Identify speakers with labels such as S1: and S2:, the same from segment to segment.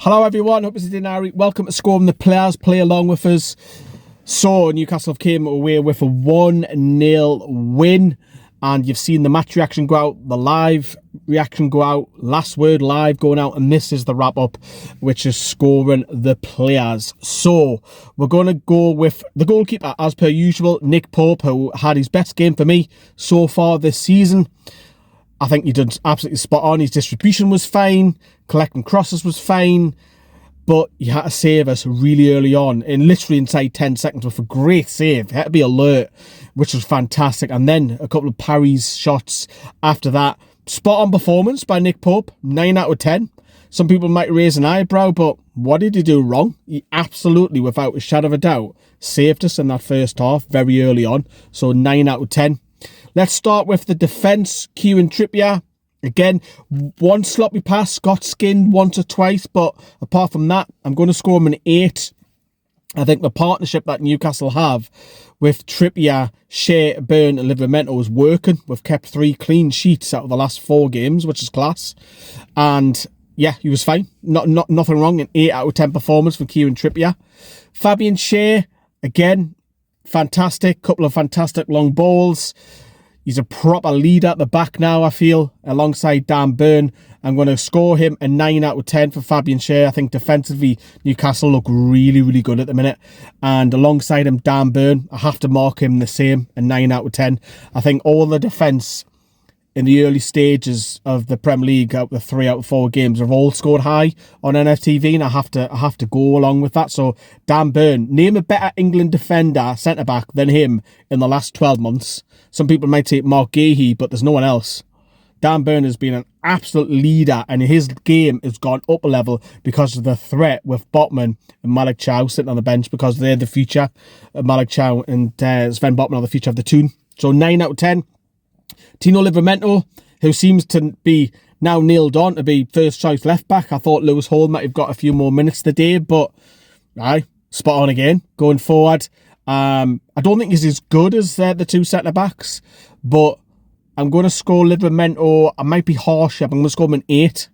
S1: Hello everyone, hope it's a dinner. Welcome to Scoring the Players, play along with us. So Newcastle came away with a 1-0 win, and you've seen the match reaction go out, the live reaction go out, last word live going out, and this is the wrap up, which is Scoring the Players. So we're going to go with the goalkeeper as per usual, Nick Pope, who had his best game for me so far this season. I think he did absolutely spot on. His distribution was fine, collecting crosses was fine, but he had to save us really early on, in literally inside 10 seconds with a great save. He had to be alert, which was fantastic. And then a couple of parries, shots after that. Spot on performance by Nick Pope, 9 out of 10. Some people might raise an eyebrow, but what did he do wrong? He absolutely, without a shadow of a doubt, saved us in that first half very early on. So 9 out of 10. Let's start with the defence. Kieran Trippier, again, one sloppy pass, got skinned once or twice, but apart from that, I'm going to score him an 8. I think the partnership that Newcastle have with Trippier, Shea, Burn and Livramento is working. We've kept 3 clean sheets out of the last 4 games, which is class. And yeah, he was fine. Nothing wrong. An 8 out of 10 performance for Kieran Trippier. Fabian Shea, again, fantastic. Couple of fantastic long balls. He's a proper leader at the back now, I feel, alongside Dan Burn. I'm going to score him a 9 out of 10 for Fabian Shea. I think defensively, Newcastle look really, really good at the minute. And alongside him, Dan Burn, I have to mark him the same, a 9 out of 10. I think all the defence in the early stages of the Premier League, out of the 3 out of 4 games, have all scored high on NFTV, and I have to go along with that. So Dan Burn, name a better England defender, centre-back, than him in the last 12 months. Some people might say Mark Gahey, but there's no one else. Dan Burn has been an absolute leader, and his game has gone up a level because of the threat with Botman and Malik Chow sitting on the bench, because they're the future. Malik Chow and Sven Botman are the future of the team. So 9 out of 10. Tino Livramento, who seems to be now nailed on to be first choice left back. I thought Lewis Hall might have got a few more minutes today, but spot on again going forward. I don't think he's as good as the 2 centre backs, but I'm going to score Livramento. I might be harsh, but I'm going to score him an 8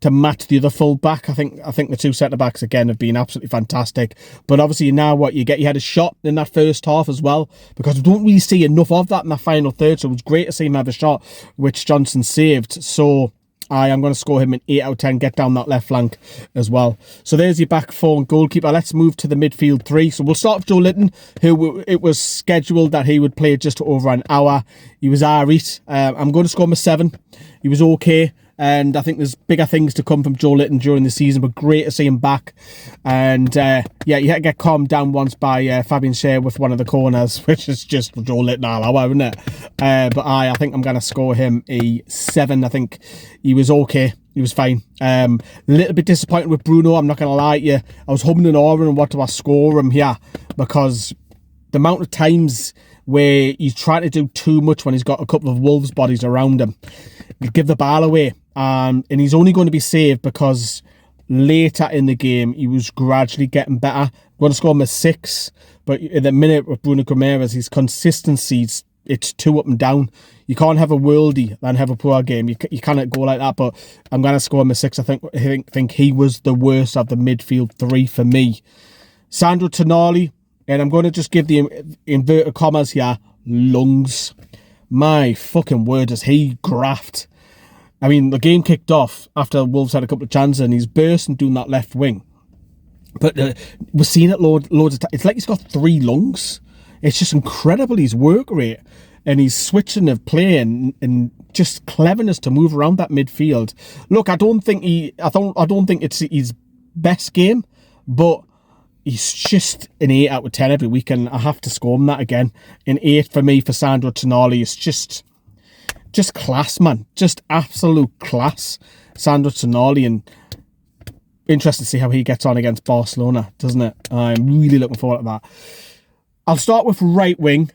S1: to match the other full back. I think the 2 centre backs again have been absolutely fantastic. But obviously now what you get, you had a shot in that first half as well, because we don't really see enough of that in the final third. So it was great to see him have a shot, which Johnson saved. So I am going to score him an 8 out of 10, get down that left flank as well. So there's your back 4 and goalkeeper. Let's move to the midfield 3. So we'll start with Joe Linton, who it was scheduled that he would play just over an hour. He was alright. I'm going to score him a 7. He was okay. And I think there's bigger things to come from Joe Linton during the season, but great to see him back. And yeah, you had to get calmed down once by Fabian Shea with one of the corners, which is just Joe Linton all over, isn't it? But I think I'm going to score him a 7. I think he was okay. He was fine. A little bit disappointed with Bruno, I'm not going to lie to you. I was humming and hawing on what do I score him here, because the amount of times where he's trying to do too much when he's got a couple of Wolves bodies around him, give the ball away. And he's only going to be saved because later in the game, he was gradually getting better. I'm going to score him a 6. But in the minute with Bruno Guimarães, his consistency, it's too up and down. You can't have a worldie and have a poor game. You cannot go like that. But I'm going to score him a 6. I think he was the worst of the midfield 3 for me. Sandro Tonali, and I'm going to just give the inverted commas here, lungs. My fucking word, does he graft. I mean, the game kicked off after Wolves had a couple of chances, and he's bursting doing that left wing. But we're seeing it loads of times. It's like he's got 3 lungs. It's just incredible, his work rate and his switching of play and just cleverness to move around that midfield. Look, I don't think it's his best game, but he's just an 8 out of 10 every week, and I have to score him that again. An 8 for me for Sandro Tonali. It's just class, man. Just absolute class. Sandro Tonali, and interesting to see how he gets on against Barcelona, doesn't it? I'm really looking forward to that. I'll start with right wing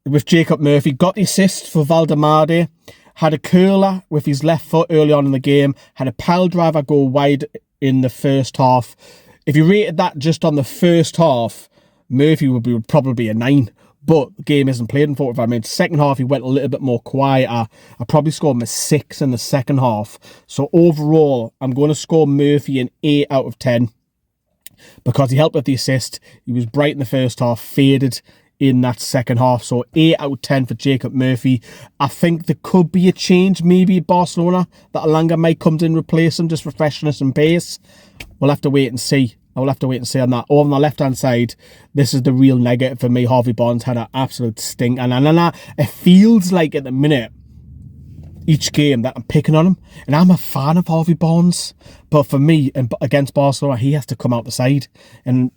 S1: with Jacob Murphy. Got the assist for Valdemade. Had a curler with his left foot early on in the game. Had a pile driver go wide in the first half. If you rated that just on the first half, Murphy would probably be a 9. but the game isn't played in 45 minutes. Second half, he went a little bit more quiet. I probably scored him a 6 in the second half. So overall, I'm going to score Murphy an 8 out of 10 because he helped with the assist. He was bright in the first half, faded in that second half. So 8 out of 10 for Jacob Murphy. I think there could be a change maybe at Barcelona, that Alanga might come in and replace him just for freshness and pace. We'll have to wait and see. I will have to wait and see on that. Over on the left-hand side, this is the real negative for me. Harvey Barnes had an absolute stink. And it feels like at the minute, each game, that I'm picking on him. And I'm a fan of Harvey Barnes. But for me, and against Barcelona, he has to come out the side. And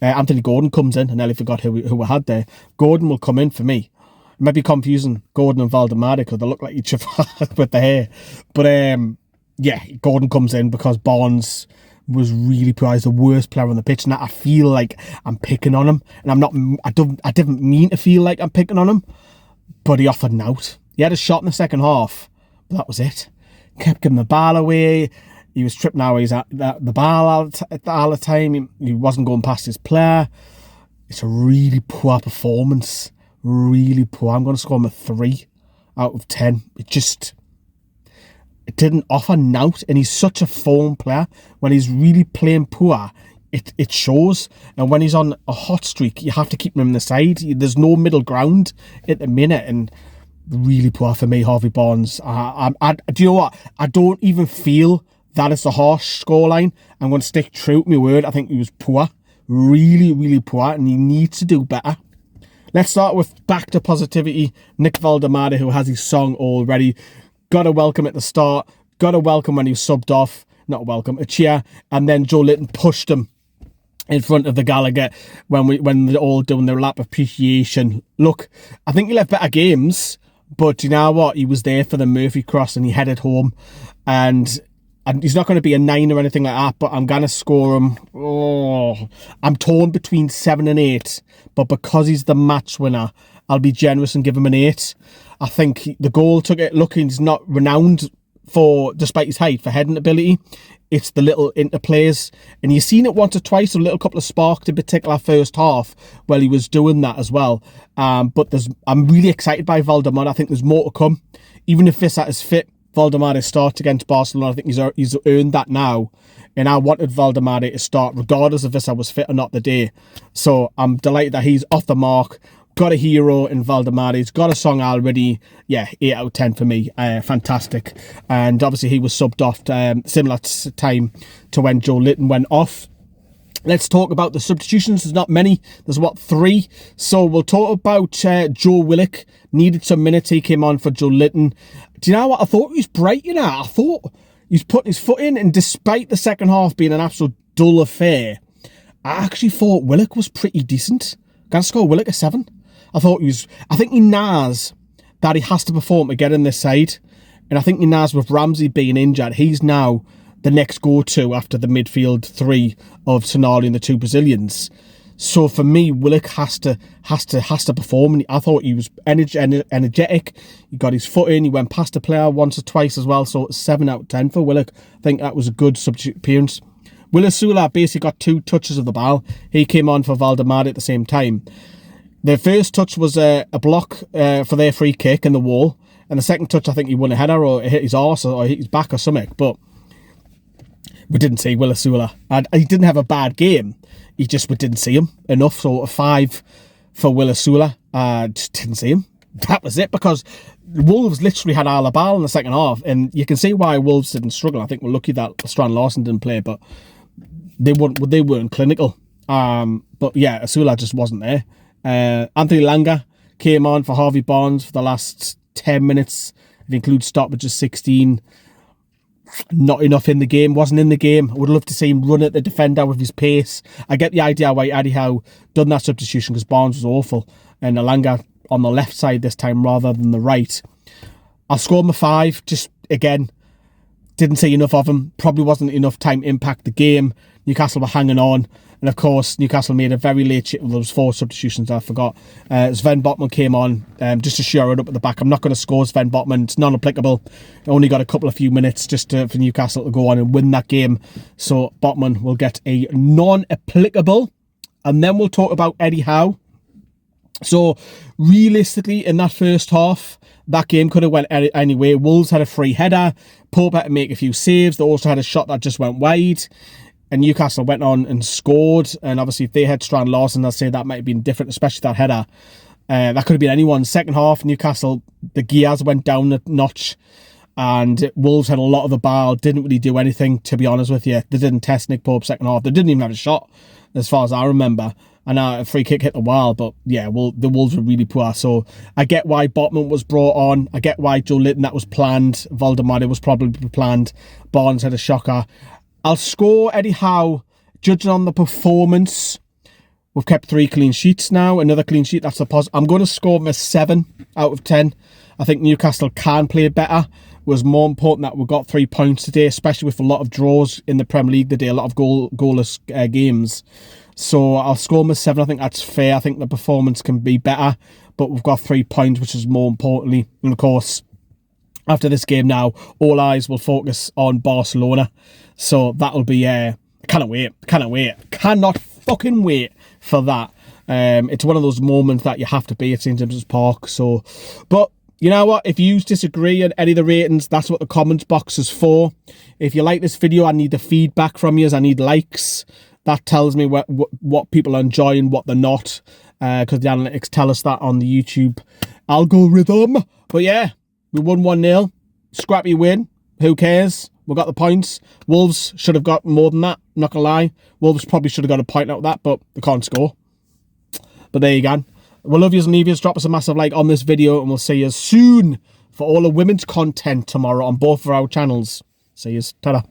S1: Anthony Gordon comes in. I nearly forgot who we had there. Gordon will come in for me. It might be confusing, Gordon and Waldemar, because they look like each other with the hair. But yeah, Gordon comes in because Barnes was really poor. He's the worst player on the pitch, and I feel like I'm picking on him. And I'm not. I didn't mean to feel like I'm picking on him, but he offered an out. He had a shot in the second half, but that was it. Kept giving the ball away. He was tripping out the ball all the time. He wasn't going past his player. It's a really poor performance. Really poor. I'm going to score him a 3 out of 10. It didn't offer nout, and he's such a form player. When he's really playing poor, it shows. And when he's on a hot streak, you have to keep him on the side. There's no middle ground at the minute, and really poor for me, Harvey Barnes. Do you know what? I don't even feel that it's a harsh scoreline. I'm going to stick true to my word. I think he was poor. Really, really poor, and he needs to do better. Let's start with back to positivity. Nick Woltemade, who has his song already. Got a welcome at the start. Got a welcome when he was subbed off. Not a welcome, a cheer. And then Joe Litton pushed him in front of the Gallagher when they're all doing their lap of appreciation. Look, I think he'll have better games, but you know what? He was there for the Murphy cross and he headed home. And he's not going to be a 9 or anything like that, but I'm going to score him. Oh, I'm torn between 7 and 8, but because he's the match winner, I'll be generous and give him an 8. I think the goal took it. Look, he's not renowned for, despite his height, for heading ability. It's the little interplays. And you've seen it once or twice, a little couple of sparks, in particular first half, while he was doing that as well. But I'm really excited by Waldemar. I think there's more to come. Even if this is fit, Waldemar starts against Barcelona. I think he's earned that now. And I wanted Waldemar to start regardless of this I was fit or not the day. So I'm delighted that he's off the mark. Got a hero in Waldemar. He's got a song already. Yeah, 8 out of 10 for me. Fantastic. And obviously he was subbed off similar time to when Joe Litton went off. Let's talk about the substitutions. There's not many. There's, 3? So we'll talk about Joe Willock. Needed some minutes. He came on for Joe Litton. Do you know what? I thought he was bright, you know. I thought he was putting his foot in, and despite the second half being an absolute dull affair, I actually thought Willock was pretty decent. Gonna score Willock a 7. I think he knows that he has to perform to get in this side. And I think he knows with Ramsey being injured, he's now the next go-to after the midfield 3 of Tonali and the 2 Brazilians. So for me, Willock has to perform. And I thought he was energetic. He got his foot in. He went past the player once or twice as well. So 7 out of 10 for Willock. I think that was a good substitute appearance. Willisula basically got 2 touches of the ball. He came on for Waldemar at the same time. The first touch was a block for their free kick in the wall. And the second touch, I think he won a header or hit his arse or hit his back or something. But we didn't see Willisula. He didn't have a bad game. We didn't see him enough. So a 5 for Willisula. Just didn't see him. That was it, because Wolves literally had all the ball in the second half. And you can see why Wolves didn't struggle. I think we're lucky that Strand Larson didn't play, but they weren't clinical. But yeah, Asula just wasn't there. Anthony Langa came on for Harvey Barnes for the last 10 minutes. It includes stoppages 16. Not enough in the game. Wasn't in the game. I would love to see him run at the defender with his pace. I get the idea why Eddie Howe done that substitution, because Barnes was awful. And Langa on the left side this time rather than the right. I'll score him a 5. Just, again, didn't see enough of him. Probably wasn't enough time to impact the game. Newcastle were hanging on. And of course, Newcastle made a very late shift. Well, there was 4 substitutions, I forgot. Sven Botman came on just to shore it up at the back. I'm not going to score Sven Botman. It's non-applicable. Only got a few minutes just for Newcastle to go on and win that game. So Botman will get a non-applicable. And then we'll talk about Eddie Howe. So realistically, in that first half, that game could have went anyway. Wolves had a free header. Pope had to make a few saves. They also had a shot that just went wide. And Newcastle went on and scored. And obviously, if they had Strand Larsen, I'd say that might have been different, especially that header. That could have been anyone. Second half, Newcastle, the gears went down a notch. And Wolves had a lot of the ball, didn't really do anything, to be honest with you. They didn't test Nick Pope second half. They didn't even have a shot, as far as I remember. And a free kick hit the wall, but yeah, well, the Wolves were really poor. So I get why Botman was brought on. I get why Joe Linton, that was planned. Waldemar was probably planned. Barnes had a shocker. I'll score Eddie Howe, judging on the performance. We've kept 3 clean sheets now. Another clean sheet, that's a positive. I'm going to score him a 7 out of 10. I think Newcastle can play better. It was more important that we got 3 points today, especially with a lot of draws in the Premier League today, a lot of goalless games. So I'll score him a 7. I think that's fair. I think the performance can be better, but we've got 3 points, which is more importantly. And of course, after this game now, all eyes will focus on Barcelona. So that'll be, cannot fucking wait for that. It's one of those moments that you have to be at St James's Park. So, but you know what? If you disagree on any of the ratings, that's what the comments box is for. If you like this video, I need the feedback from you. I need likes. That tells me what people are enjoying, what they're not, because the analytics tell us that on the YouTube algorithm. But yeah, we won 1-0. Scrappy win. Who cares? We got the points. Wolves should have got more than that, not gonna lie. Wolves probably should have got a point out of that, but they can't score. But there you go. We'll love yous and leave yous. Drop us a massive like on this video, and we'll see you soon for all the women's content tomorrow on both of our channels. See yous. Ta-da.